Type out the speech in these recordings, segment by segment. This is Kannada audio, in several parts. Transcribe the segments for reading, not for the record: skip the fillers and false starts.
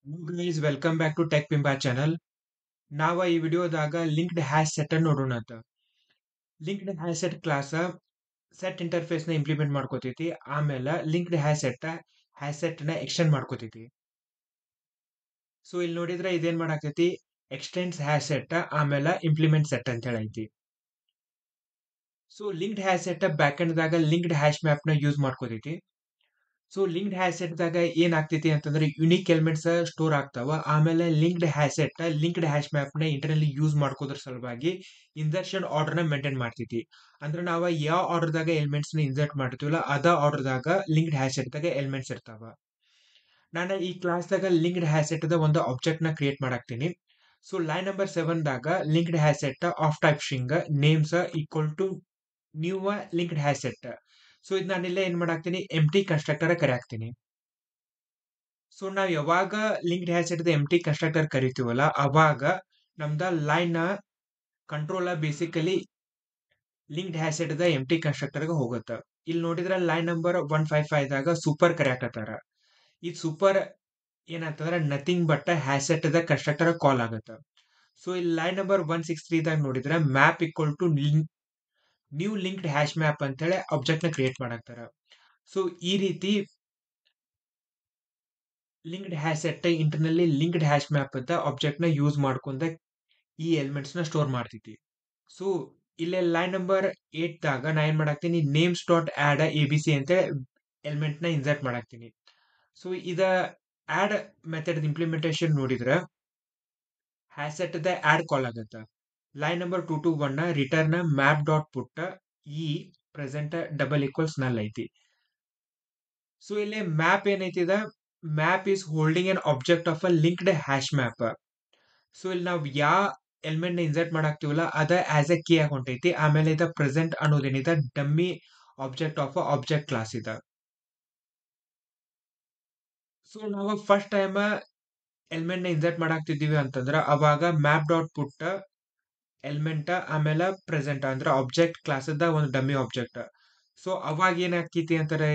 Guys welcome back to tech ಪಿಂಬಾ ಚಾನಲ್. ನಾವ ಈ ವಿಡಿಯೋದಾಗ ಲಿಂಕ್ಡ್ ಹ್ಯಾಶ್ ಸೆಟ್ ಅನ್ನು ನೋಡೋಣ ಅಂತ. Linked hash set class set interface ನ ಇಂಪ್ಲಿಮೆಂಟ್ ಮಾಡ್ಕೋತೈತಿ. ಆಮೇಲೆ ಲಿಂಕ್ಡ್ ಹ್ಯಾಶ್ ಸೆಟ್ ನ ಎಕ್ಸ್ಟೆಂಡ್ ಮಾಡ್ಕೋತೈತಿ. ಸೊ ಇಲ್ಲಿ ನೋಡಿದ್ರೆ ಇದೇನ್ ಮಾಡಾಕೈತಿ, ಎಕ್ಸ್ಟೆಂಡ್ಸ್ ಹ್ಯಾಶ್ ಸೆಟ್ ಆಮೇಲೆ ಇಂಪ್ಲಿಮೆಂಟ್ ಸೆಟ್ ಅಂತ ಹೇಳೈತಿ. So linked hash set back end ದಾಗ ಲಿಂಕ್ಡ್ ಹ್ಯಾಶ್ ಮ್ಯಾಪ್ ನ ಯೂಸ್ ಮಾಡ್ಕೋತೈತಿ. ಸೊ ಲಿಂಕ್ಡ್ ಹ್ಯಾಸೆಟ್ ದಾಗ ಏನ್ ಆಗ್ತೈತಿ ಅಂತಂದ್ರೆ ಯುನಿಕ್ ಎಲಿಮೆಂಟ್ಸ್ ಸ್ಟೋರ್ ಆಗ್ತಾವ. ಆಮೇಲೆ ಲಿಂಕ್ಡ್ ಹ್ಯಾಶ್ ಮ್ಯಾಪ್ ನ ಇಂಟರ್ನಲ್ಲಿ ಯೂಸ್ ಮಾಡ್ಕೋದ್ರ ಸಲುವಾಗಿ ಇನ್ಸರ್ಷನ್ ಆರ್ಡರ್ ನ ಮೇಂಟೈನ್ ಮಾಡ್ತೈತಿ. ಅಂದ್ರೆ ನಾವು ಯಾವ ಆರ್ಡರ್ ದಾಗ ಎಲಿಮೆಂಟ್ಸ್ ನ ಇನ್ಸರ್ಟ್ ಮಾಡ್ತೀವಲ್ಲ ಅದ ಆರ್ಡರ್ ದಾಗ ಲಿಂಕ್ಡ್ ಹ್ಯಾಸೆಟ್ ದಾಗ ಎಲಿಮೆಂಟ್ಸ್ ಇರ್ತಾವ. ನಾನು ಈ ಕ್ಲಾಸ್ ದಾಗ ಲಿಂಕ್ಡ್ ಹ್ಯಾಸೆಟ್ ದ ಒಂದು ಆಬ್ಜೆಕ್ಟ್ ನ ಕ್ರಿಯೇಟ್ ಮಾಡಾಕ್ತೀನಿ. ಸೊ ಲೈನ್ ನಂಬರ್ 7 ದಾಗ linked hash set of type string names equal to new linked hash set. So ಇದು ನಾನಿಲ್ಲ ಏನ್ ಮಾಡಾಕ್ತೀನಿ, ಎಂಟಿ ಕನ್ಸ್ಟ್ರಕ್ಟರ್ ಕರೆಯಾಕ್ತೀನಿ. ಸೊ ನಾವ್ ಯಾವಾಗ ಲಿಂಕ್ಡ್ ಹ್ಯಾಸೆಟ್ ಎಂಟಿ ಕನ್ಸ್ಟ್ರಕ್ಟರ್ ಕರಿತೀವಲ್ಲ ಅವಾಗ ನಮ್ದ line control basically linked hash set ದ ಎಂಟಿ ಕನ್ಸ್ಟ್ರಕ್ಟರ್ ಹೋಗುತ್ತ. ಇಲ್ಲಿ ನೋಡಿದ್ರೆ ಲೈನ್ ನಂಬರ್ 155 ದಾಗ ಸೂಪರ್ ಕರೆಯಾಕತ್ತಾರ. ಈ ಸೂಪರ್ ಏನಂತಂದ್ರೆ ನಥಿಂಗ್ ಬಟ್ ಹ್ಯಾಸೆಟ್ ದ ಕನ್ಸ್ಟ್ರಕ್ಟರ್ ಕಾಲ್ ಆಗತ್ತ. ಸೊ ಇಲ್ಲಿ ಲೈನ್ ನಂಬರ್ 163 ದಾಗ ನೋಡಿದ್ರೆ map equal to new linked hash map ಅಂತೇಳಿ ಆಬ್ಜೆಕ್ಟ್ ನ ಕ್ರಿಯೇಟ್ ಮಾಡಾಕ್ತಾರ. ಸೊ ಈ ರೀತಿ linked hash set internally linked hash map ಅಂತ ಆಬ್ಜೆಕ್ಟ್ ನ ಯೂಸ್ ಮಾಡ್ಕೊಂಡ ಈ ಎಲಿಮೆಂಟ್ಸ್ ನ ಸ್ಟೋರ್ ಮಾಡ್ತೈತಿ. ಸೊ ಇಲ್ಲೇ ಲೈನ್ ನಂಬರ್ 8 ದಾಗ ನಾ ಏನ್ ಮಾಡಾಕ್ತೀನಿ, names dot add A B C ಅಂತ ಎಲಿಮೆಂಟ್ ನ ಇನ್ಸರ್ಟ್ ಮಾಡಾಕ್ತೀನಿ. ಸೊ ಇದ ಆಡ್ ಮೆಥಡ್ ಇಂಪ್ಲಿಮೆಂಟೇಷನ್ ನೋಡಿದ್ರ ಹ್ಯಾಶ್ ಸೆಟ್ ದ ಆಡ್ ಕಾಲ್ ಆಗತ್ತ. Line number 221 return map dot put E present double equals ನಲ್ ಐತಿ. ಸೊ ಇಲ್ಲಿ ಮ್ಯಾಪ್ ಏನೈತಿ, map is holding N object of a linked hash map. So ಇಲ್ಲಿ ನಾವು ಯಾವ ಎಲಿಮೆಂಟ್ ನ ಇನ್ಸರ್ಟ್ ಮಾಡಾಕ್ತಿವಲ್ಲ ಅದ ಆಸ್ ಎ ಕೀ ಆಗಿ ಹೊಂಟೈತಿ. ಆಮೇಲೆ ಇದ ಪ್ರೆಸೆಂಟ್ ಅನ್ನೋದೇನಿದೆ dummy object of object class ಇದೆ. ಸೊ ನಾವು ಫಸ್ಟ್ ಟೈಮ್ ಎಲಿಮೆಂಟ್ ನ ಇನ್ಸರ್ಟ್ ಮಾಡಾಕ್ತಿದೀವಿ ಅಂತಂದ್ರ ಅವಾಗ ಮ್ಯಾಪ್ ಡಾಟ್ ಪುಟ್ ಎಲಿಮೆಂಟ್ ಆಮೇಲೆ ಪ್ರೆಸೆಂಟ್ ಅಂದ್ರೆ ಆಬ್ಜೆಕ್ಟ್ ಕ್ಲಾಸ್ ಒಂದು ಡಮ್ಮಿ ಆಬ್ಜೆಕ್ಟ್. ಸೊ ಅವಾಗ ಏನಾಗ್ತೈತಿ ಅಂತಾರೆ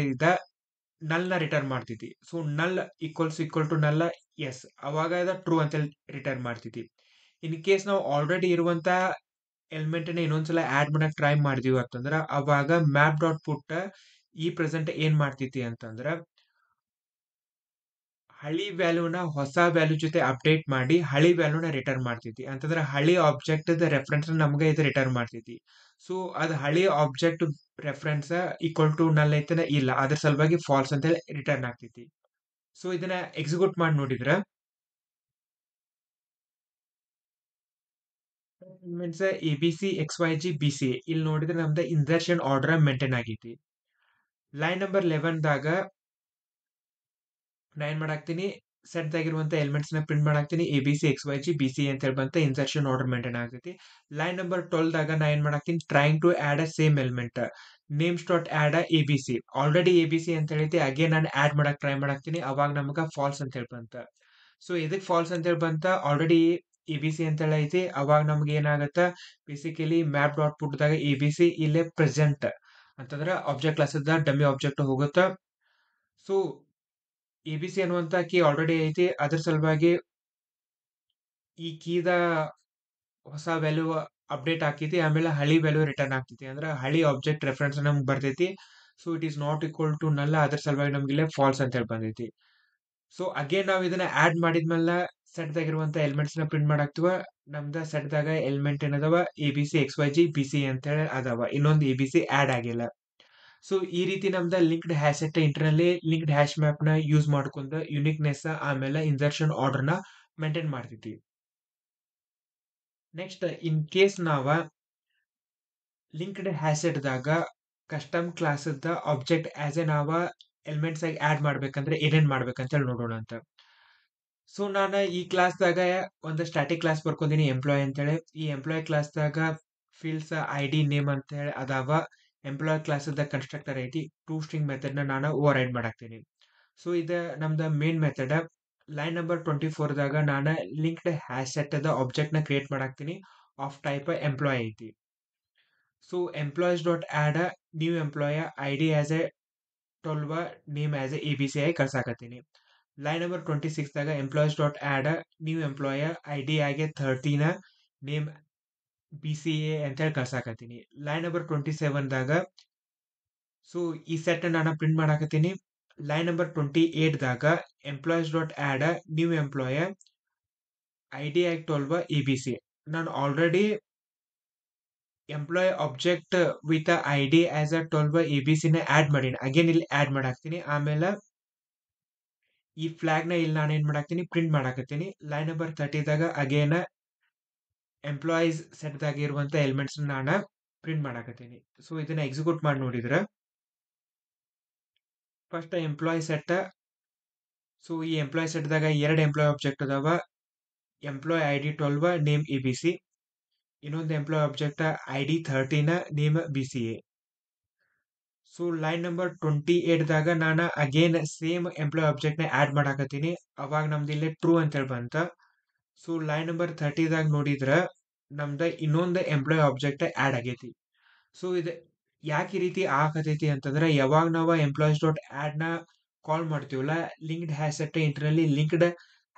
ನಲ್ ನ ರಿಟರ್ನ್ ಮಾಡ್ತೈತಿ. ಸೊ ನಲ್ ಈಕ್ವಲ್ ಟು ನಲ್ ಎಸ್, ಅವಾಗ ಅದ ಟ್ರೂ ಅಂತ ರಿಟರ್ನ್ ಮಾಡ್ತೈತಿ. ಇನ್ ಕೇಸ್ ನಾವು ಆಲ್ರೆಡಿ ಇರುವಂತ ಎಲಿಮೆಂಟ್ ನ ಇನ್ನೊಂದ್ಸಲ ಆಡ್ ಮಾಡಕ್ ಟ್ರೈ ಮಾಡಿದೀವಿ ಅಂತಂದ್ರ ಅವಾಗ map dot put E present ಏನ್ ಮಾಡ್ತೈತಿ ಅಂತಂದ್ರ ಹಳಿ ವ್ಯಾಲ್ಯೂನ ಹೊಸ ವ್ಯಾಲ್ಯೂ ಜೊತೆ ಅಪ್ಡೇಟ್ ಮಾಡಿ ಹಳಿ ವ್ಯಾಲ್ಯೂನ ರಿಟರ್ನ್ ಮಾಡ್ತೈತಿ. ಅಂತಂದ್ರೆ ಹಳಿ ಆಬ್ಜೆಕ್ಟ್ ರೆಫರೆನ್ಸ್ ನಮ್ಗೆ ಇದು ರಿಟರ್ನ್ ಮಾಡ್ತೈತಿ. ಸೊ ಅದು ಹಳಿ ಆಬ್ಜೆಕ್ಟ್ ರೆಫರೆನ್ಸ್ ಈಕ್ವಲ್ ಟು ನಲ್ ಐತನ ಇಲ್ಲ, ಅದ್ರ ಸಲುವಾಗಿ ಫಾಲ್ಸ್ ಅಂತ ರಿಟರ್ನ್ ಆಗ್ತೈತಿ. ಸೊ ಇದನ್ನ ಎಕ್ಸಿಕ್ಯೂಟ್ ಮಾಡಿ ನೋಡಿದ್ರ A B C X Y G B C ಇಲ್ಲಿ ನೋಡಿದ್ರೆ ನಮ್ದು ಇನ್ಸರ್ಷನ್ ಆರ್ಡರ್ ಮೇಂಟೈನ್ ಆಗೈತಿ. ಲೈನ್ ನಂಬರ್ 11 ದಾಗ ನಾ ಏನ್ ಮಾಡಾಕ್ತೀನಿ, ಸೆಟ್ ದಾಗಿರುವಂತ ಎಲಿಮೆಂಟ್ಸ್ ನ ಪ್ರಿಂಟ್ ಮಾಡಾಕ್ತೀನಿ. A B C X Y G B C ಅಂತ ಹೇಳಿ ಬಂತ ಇನ್ಸರ್ಷನ್ ಆರ್ಡರ್ ಮೇಂಟೈನ್ ಆಗ್ತೈತಿ. ಲೈನ್ ನಂಬರ್ 12 ದಾಗ ನಾ ಏನ್ ಮಾಡಾಕ್ತೀನಿ, trying to add a same element names dot add A B C. Already A B C ಅಂತ ಹೇಳೈತಿ, ಅಗೇನ್ ನಾನು ಆಡ್ ಮಾಡಕ್ ಟ್ರೈ ಮಾಡಾಕ್ತೀನಿ. ಅವಾಗ ನಮಗ ಫಾಲ್ಸ್ ಅಂತ ಹೇಳಿ ಬಂತ. ಸೊ ಇದಕ್ ಫಾಲ್ಸ್ ಅಂತ ಹೇಳಿ ಬಂತ, ಆಲ್ರೆಡಿ ಎ ಬಿ ಸಿ ಅಂತ ಹೇಳಿ ಐತಿ. ಅವಾಗ ನಮ್ಗೆ ಏನಾಗತ್ತ, ಬೇಸಿಕಲಿ ಮ್ಯಾಪ್ ಡಾಟ್ ಪುಟ್ ದಾಗ ಎ ಬಿ ಸಿ ಇಲ್ಲೇ ಪ್ರೆಸೆಂಟ್ ಅಂತಂದ್ರ ಆಬ್ಜೆಕ್ಟ್ ಕ್ಲಾಸ್ ಡಮ್ಮಿ ಆಬ್ಜೆಕ್ಟ್ ಹೋಗುತ್ತ. ಸೊ ಎ ಬಿ ಸಿ ಅನ್ನುವಂತ ಕೀ ಆಲ್ರೆಡಿ ಐತಿ, ಅದ್ರ ಸಲುವಾಗಿ ಈ ಕೀದ ಹೊಸ ವ್ಯಾಲ್ಯೂ ಅಪ್ಡೇಟ್ ಆಗ್ತೈತಿ. ಆಮೇಲೆ ಹಳಿ ವ್ಯಾಲ್ಯೂ ರಿಟರ್ನ್ ಆಗ್ತೈತಿ. ಅಂದ್ರೆ ಹಳಿ ಆಬ್ಜೆಕ್ಟ್ ರೆಫರೆನ್ಸ್ ನಮ್ಗೆ ಬರ್ತೈತಿ. So it is not equal to null, ಅದ್ರ ಸಲುವಾಗಿ ನಮ್ಗೆ ಇಲ್ಲೇ ಫಾಲ್ಸ್ ಅಂತ ಹೇಳಿ ಬಂದೈತಿ. ಸೊ ಅಗೇನ್ ನಾವು ಇದನ್ನ ಆಡ್ ಮಾಡಿದ್ಮೇಲೆ ಸೆಟ್ ದಾಗಿರುವಂತ ಎಲಿಮೆಂಟ್ಸ್ ನ ಪ್ರಿಂಟ್ ಮಾಡಾಕ್ತಿವ. ನಮ್ದ ಸೆಟ್ ದಾಗ ಎಲಿಮೆಂಟ್ ಏನದವ A B C X Y G B C ಅಂತ ಹೇಳಿ ಅದಾವ. ಇನ್ನೊಂದು ಎ ಬಿ ಸಿ ಆಡ್ ಆಗಿಲ್ಲ. ಸೊ ಈ ರೀತಿ ನಮ್ದ linked hash set internally linked hash map ನ ಯೂಸ್ ಮಾಡ್ಕೊಂಡ ಯುನಿಕ್ನೆಸ್ ಆಮೇಲೆ ಇನ್ಸರ್ಷನ್ ಆರ್ಡರ್ ನ ಮೇಂಟೈನ್ ಮಾಡ್ತೈತಿ. ನೆಕ್ಸ್ಟ್ ಇನ್ ಕೇಸ್ ನಾವ ಲಿಂಕ್ಡ್ ಹ್ಯಾಶ್ ಸೆಟ್ ದಾಗ custom class object as a ನಾವ ಎಲಿಮೆಂಟ್ಸ್ ಆಗಿ ಆಡ್ ಮಾಡ್ಬೇಕಂದ್ರೆ ಏನೇನ್ ಮಾಡ್ಬೇಕಂತ ಹೇಳಿ ನೋಡೋಣ ಅಂತ. ಸೊ ನಾನು ಈ ಕ್ಲಾಸ್ ದಾಗ ಒಂದು ಸ್ಟ್ಯಾಟಿಕ್ ಕ್ಲಾಸ್ ಬರ್ಕೊಂಡಿನಿ ಎಂಪ್ಲಾಯ್ ಅಂತೇಳಿ. ಈ ಎಂಪ್ಲಾಯ್ ಕ್ಲಾಸ್ ದಾಗ ಫೀಲ್ಡ್ಸ್ ಐ ಡಿ ನೇಮ್ ಅಂತ ಹೇಳಿ ಅದಾವ. ಎಂಪ್ಲಾಯ್ ಕ್ಲಾಸ್ ಕನ್ಸ್ಟ್ರಕ್ಟರ್ ಐತಿ. ಟೂ ಸ್ಟ್ರಿಂಗ್ ಮೆಥಡ್ ನ ನಾನು ಓವರ್ ರೈಡ್ ಮಾಡಾಕ್ತೀನಿ. ಸೊ ಇದ ನಮ್ದ ಮೇನ್ ಮೆಥಡ್. ಲೈನ್ ನಂಬರ್ 24 ದಾಗ ನಾನು ಲಿಂಕ್ಡ್ ಹ್ಯಾಶ್ ಸೆಟ್ ಆಬ್ಜೆಕ್ಟ್ ನ ಕ್ರಿಯೇಟ್ ಮಾಡಾಕ್ತೀನಿ. ಆಫ್ ಟೈಪ್ ಎಂಪ್ಲಾಯ್ ಐತಿ. So employees dot add new employee I D as a 12 name as A B C ಆಗಿ ಕಳ್ಸಾಕತ್ತೀನಿ. ಲೈನ್ ನಂಬರ್ 26 ದಾಗ employees dot add new employer ID ಆಗಿ 30 ನೇಮ್ BCA ಅಂತ ಹೇಳಿ ಕಳ್ಸಾಕತ್ತೀನಿ. ಲೈನ್ ನಂಬರ್ 27 ದಾಗ ಸೊ ಈ ಸೆಟ್ ನಾನು ಪ್ರಿಂಟ್ ಮಾಡಾಕತ್ತೀನಿ. ಲೈನ್ ನಂಬರ್ 28 ದಾಗ employees dot add new employer ID ಆಗಿ 12 ABC. ನಾನು already employee object with ID as a 12 ABC ನ ಆಡ್ ಮಾಡೀನಿ. ಅಗೇನ್ ಇಲ್ಲಿ ಆಡ್ ಮಾಡಾಕ್ತೀನಿ. ಆಮೇಲೆ ಈ ಫ್ಲಾಗ್ ನ ಇಲ್ಲಿ ನಾನು ಏನ್ ಮಾಡಾಕ್ತೀನಿ ಪ್ರಿಂಟ್ ಮಾಡಾಕತ್ತೀನಿ. ಲೈನ್ ನಂಬರ್ 30 ದಾಗ ಅಗೇನ್ ಎಂಪ್ಲಾಯೀಸ್ ಸೆಟ್ ದಾಗ ಇರುವಂತ ಎಲಿಮೆಂಟ್ಸ್ ನಾನು ಪ್ರಿಂಟ್ ಮಾಡಾಕತ್ತೀನಿ. ಸೊ ಇದನ್ನ ಎಕ್ಸಿಕ್ಯೂಟ್ ಮಾಡಿ ನೋಡಿದ್ರೆ ಫಸ್ಟ್ ಎಂಪ್ಲಾಯ್ ಸೆಟ್. ಸೊ ಈ ಎಂಪ್ಲಾಯ್ ಸೆಟ್ ದಾಗ ಎರಡು ಎಂಪ್ಲಾಯ್ ಆಬ್ಜೆಕ್ಟ್ ಅದಾವ. ಎಂಪ್ಲಾಯ್ ID 12 ನೇಮ್ ABC, ಇನ್ನೊಂದು employee object ID 13 name BCA. So line number 28 ದಾಗ ನಾನು ಅಗೇನ್ ಸೇಮ್ ಎಂಪ್ಲಾಯ್ ಆಬ್ಜೆಕ್ಟ್ ನ ಆಡ್ ಮಾಡಾಕತ್ತೀನಿ. ಅವಾಗ ನಮ್ದು ಇಲ್ಲಿ ಟ್ರೂ ಅಂತ ಹೇಳಿ ಬಂತ. ಸೊ ಲೈನ್ ನಂಬರ್ 30 ದಾಗ ನೋಡಿದ್ರ ನಮ್ದ ಇನ್ನೊಂದು ಎಂಪ್ಲಾಯ್ ಆಬ್ಜೆಕ್ಟ್ ಆಡ್ ಆಗೈತಿ. ಸೊ ಇದು ಯಾಕೆ ಈ ರೀತಿ ಆಗತೈತಿ ಅಂತಂದ್ರೆ ಯಾವಾಗ ನಾವು ಎಂಪ್ಲಾಯೀಸ್ ಡಾಟ್ ಆಡ್ ನ ಕಾಲ್ ಮಾಡ್ತೀವಲ್ಲ, linked hash set internally linked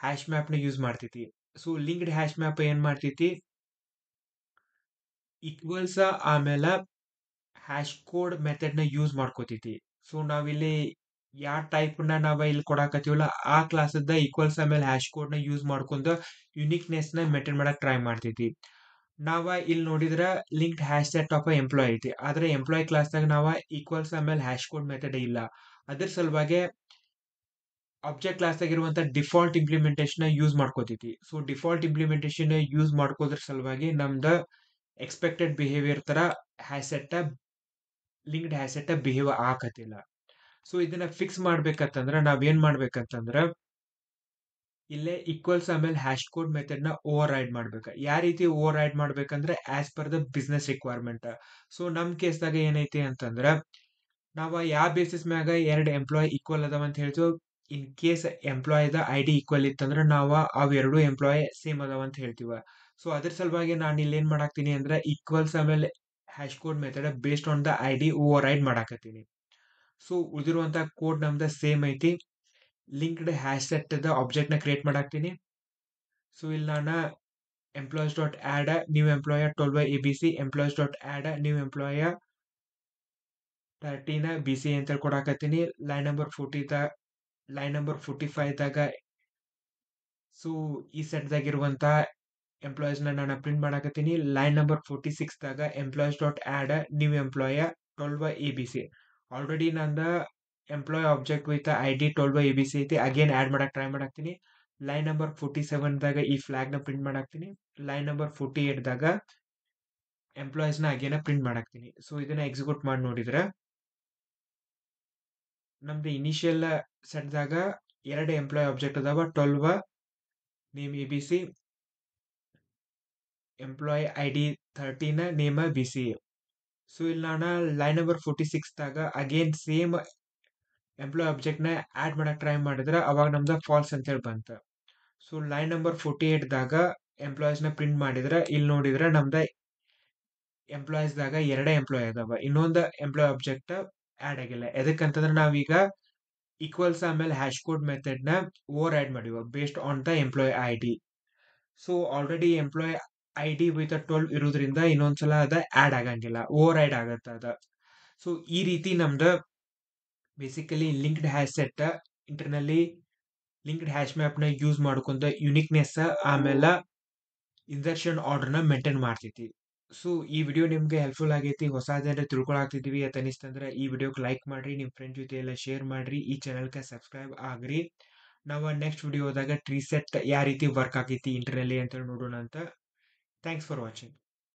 hash map ನ ಯೂಸ್ ಮಾಡ್ತೈತಿ. ಸೊ ಲಿಂಕ್ಡ್ ಹ್ಯಾಶ್ ಮ್ಯಾಪ್ ಏನ್ ಮಾಡ್ತೈತಿ, ಈಕ್ವಲ್ಸ್ ಆಮೇಲೆ ಹ್ಯಾಶ್ ಕೋಡ್ ಮೆಥಡ್ ನ ಯೂಸ್ ಮಾಡ್ಕೋತೈತಿ. ಸೊ ನಾವಿಲ್ಲಿ ಯಾವ ಟೈಪ್ ನ ನಾವ ಇಲ್ಲಿ ಕೊಡಾಕತ್ತೀವಲ್ಲ ಆ ಕ್ಲಾಸ್ ಈಕ್ವಲ್ಸ್ ಆಮೇಲೆ ಹ್ಯಾಶ್ ಕೋಡ್ ನ ಯೂಸ್ ಮಾಡ್ಕೊಂಡು ಯುನಿಕ್ನೆಸ್ ನ ಮೇಂಟೈನ್ ಮಾಡಕ್ ಟ್ರೈ ಮಾಡ್ತೈತಿ. ನಾವ ಇಲ್ಲಿ ನೋಡಿದ್ರ linked hash set of employee ಐತಿ. ಆದ್ರೆ ಎಂಪ್ಲಾಯ್ ಕ್ಲಾಸ್ ದಾಗ ನಾವ ಈಕ್ವಲ್ಸ್ ಆಮೇಲೆ ಹ್ಯಾಶ್ ಕೋಡ್ ಮೆಥಡ್ ಇಲ್ಲ. ಅದ್ರ ಸಲುವಾಗಿ ಆಬ್ಜೆಕ್ಟ್ ಕ್ಲಾಸ್ ಇರುವಂತ ಡಿಫಾಲ್ಟ್ ಇಂಪ್ಲಿಮೆಂಟೇಶನ್ ಯೂಸ್ ಮಾಡ್ಕೋತೈತಿ. ಸೊ ಡಿಫಾಲ್ಟ್ ಇಂಪ್ಲಿಮೆಂಟೇಶನ್ ಯೂಸ್ ಮಾಡ್ಕೋದ್ರ ಸಲುವಾಗಿ ನಮ್ದ ಎಕ್ಸ್ಪೆಕ್ಟೆಡ್ ಬಿಹೇವಿಯರ್ ತರ hash set linked hash set behave ಆಕತಿಲ್ಲ. ಸೊ ಇದನ್ನ ಫಿಕ್ಸ್ ಮಾಡ್ಬೇಕಂತಂದ್ರ ನಾವ್ ಏನ್ ಮಾಡ್ಬೇಕಂತಂದ್ರ ಇಲ್ಲೇ ಈಕ್ವಲ್ಸ್ ಆಮೇಲೆ ಹ್ಯಾಶ್ ಕೋಡ್ ಮೆಥಡ್ ನ ಓವರ್ ರೈಡ್ ಮಾಡ್ಬೇಕ. ಯಾವ ರೀತಿ ಓವರ್ ರೈಡ್ ಮಾಡ್ಬೇಕಂದ್ರೆ as per the business requirement. So ನಮ್ ಕೇಸ್ದಾಗ ಏನೈತಿ ಅಂತಂದ್ರ ನಾವ ಯಾವ ಬೇಸಿಸ್ ಮ್ಯಾಗ ಎರಡು ಎಂಪ್ಲಾಯ್ ಈಕ್ವಲ್ ಅದಾವ ಅಂತ ಹೇಳ್ತೀವಿ. ಇನ್ ಕೇಸ್ ಎಂಪ್ಲಾಯ್ ದ ID ಈಕ್ವಲ್ ಇತ್ತಂದ್ರ ನಾವ ಅವ್ ಎರಡು ಎಂಪ್ಲಾಯ್ ಸೇಮ್ ಅದಾವ ಅಂತ ಹೇಳ್ತೀವ. ಸೊ ಅದ್ರ ಸಲುವಾಗಿ ನಾನು ಇಲ್ಲಿ ಏನ್ ಮಾಡಾಕ್ತೀನಿ ಅಂದ್ರೆ ಈಕ್ವಲ್ಸ್ ಆಮೇಲೆ hash code method based on the ID override ಮಾಡಾಕತ್ತೀನಿ. ಸೊ ಉಳಿದಿರುವಂತ ಕೋಡ್ ನಮ್ದ ಸೇಮ್ ಐತಿ. ಲಿಂಕ್ಡ್ ಹ್ಯಾಶ್ ಸೆಟ್ ದ ಆಬ್ಜೆಕ್ಟ್ ನ ಕ್ರಿಯೇಟ್ ಮಾಡಾಕ್ತೀನಿ. ಸೊ ಇಲ್ಲಿ ನಾನು employees dot add new employer 12 ABC, employees dot add new employer 13 BC ಅಂತ ಕೊಡಾಕತ್ತೀನಿ. ಲೈನ್ ನಂಬರ್ 45 ದಾಗ ಸೊ ಈ ಸೆಟ್ ದಾಗ ಇರುವಂತ ಎಂಪ್ಲಾಯೀಸ್ ನಾನು ಪ್ರಿಂಟ್ ಮಾಡಾಕತ್ತೀನಿ. ಲೈನ್ ನಂಬರ್ 46 ದಾಗ employees dot add new employer 12 ABC. Already ನಂದ employee object with ID 12 ABC ಐತಿ. ಅಗೇನ್ ಆಡ್ ಮಾಡಕ್ ಟ್ರೈ ಮಾಡಾಕ್ತೀನಿ. ಲೈನ್ ನಂಬರ್ 47 ದಾಗ ಈ ಫ್ಲಾಗ್ ನ ಪ್ರಿಂಟ್ ಮಾಡಾಕ್ತೀನಿ. ಲೈನ್ ನಂಬರ್ 48 ದಾಗ ಎಂಪ್ಲಾಯೀಸ್ ನ ಅಗೇನ್ ಪ್ರಿಂಟ್ ಮಾಡಾಕ್ತೀನಿ. ಸೊ ಇದನ್ನ ಎಕ್ಸಿಕ್ಯೂಟ್ ಮಾಡಿ ನೋಡಿದ್ರೆ ನಮ್ದು ಇನಿಷಿಯಲ್ ಸೆಟ್ ದಾಗ ಎರಡು ಎಂಪ್ಲಾಯ್ ಆಬ್ಜೆಕ್ಟ್ ಅದಾವ. 12 name ABC, employee ID 13 name BCA. So ಇಲ್ಲಿ ನಾನು ಲೈನ್ ನಂಬರ್ 46 ದಾಗ ಅಗೇನ್ ಸೇಮ್ ಎಂಪ್ಲಾಯ್ ಆಬ್ಜೆಕ್ಟ್ ನ ಆಡ್ ಮಾಡಕ್ ಟ್ರೈ ಮಾಡಿದ್ರೆ ಅವಾಗ ನಮ್ದ ಫಾಲ್ಸ್ ಅಂತ ಹೇಳಿ ಬಂತ. ಸೊ ಲೈನ್ ನಂಬರ್ 48 ದಾಗ ಎಂಪ್ಲಾಯೀಸ್ ನ ಪ್ರಿಂಟ್ ಮಾಡಿದ್ರೆ ಇಲ್ಲಿ ನೋಡಿದ್ರೆ ನಮ್ದ ಎಂಪ್ಲಾಯೀಸ್ ದಾಗ ಎರಡೇ ಎಂಪ್ಲಾಯ್ ಅದಾವ. ಇನ್ನೊಂದು ಎಂಪ್ಲಾಯ್ ಆಬ್ಜೆಕ್ಟ್ ಆಡ್ ಆಗಿಲ್ಲ. ಎದಕ್ಕಂತಂದ್ರೆ ನಾವೀಗ ಈಕ್ವಲ್ಸ್ ಆಮೇಲೆ ಹ್ಯಾಶ್ ಕೋಡ್ ಮೆಥಡ್ ನ ಓವರ್ ರೈಡ್ ಮಾಡಿವ based on the employee ID. So already employee ID with 12 ಇರೋದ್ರಿಂದ ಇನ್ನೊಂದ್ಸಲ ಅದ ಆಡ್ ಆಗಂಗಿಲ್ಲ, ಓವರ್ ರೈಡ್ ಆಗತ್ತ ಅದ. ಸೊ ಈ ರೀತಿ ನಮ್ದು basically linked hash set internally linked hash map ನ ಯೂಸ್ ಮಾಡ್ಕೊಂಡ ಯುನಿಕ್ನೆಸ್ ಆಮೇಲೆ ಇನ್ಸರ್ಷನ್ ಆರ್ಡರ್ ನ ಮೇಂಟೈನ್ ಮಾಡ್ತೈತಿ. ಸೊ ಈ ವಿಡಿಯೋ ನಿಮ್ಗೆ ಹೆಲ್ಪ್ಫುಲ್ ಆಗೈತಿ, ಹೊಸದೇನಾರ ತಿಳ್ಕೊಳಾಗ್ತಿದೀವಿ ಅಂತ ಅನಿಸ್ತಂದ್ರೆ ಈ ವಿಡಿಯೋಕ್ಕೆ ಲೈಕ್ ಮಾಡ್ರಿ, ನಿಮ್ ಫ್ರೆಂಡ್ ಜೊತೆ ಎಲ್ಲ ಶೇರ್ ಮಾಡ್ರಿ, ಈ ಚಾನಲ್ಗೆ ಸಬ್ಸ್ಕ್ರೈಬ್ ಆಗ್ರಿ. ನಾವು ನೆಕ್ಸ್ಟ್ ವಿಡಿಯೋದಾಗ ಟ್ರೀ ಸೆಟ್ ಯಾವ ರೀತಿ ವರ್ಕ್ ಆಗೈತಿ ಇಂಟರ್ನಲ್ಲಿ ಅಂತ ನೋಡೋಣ ಅಂತ. Thanks for watching.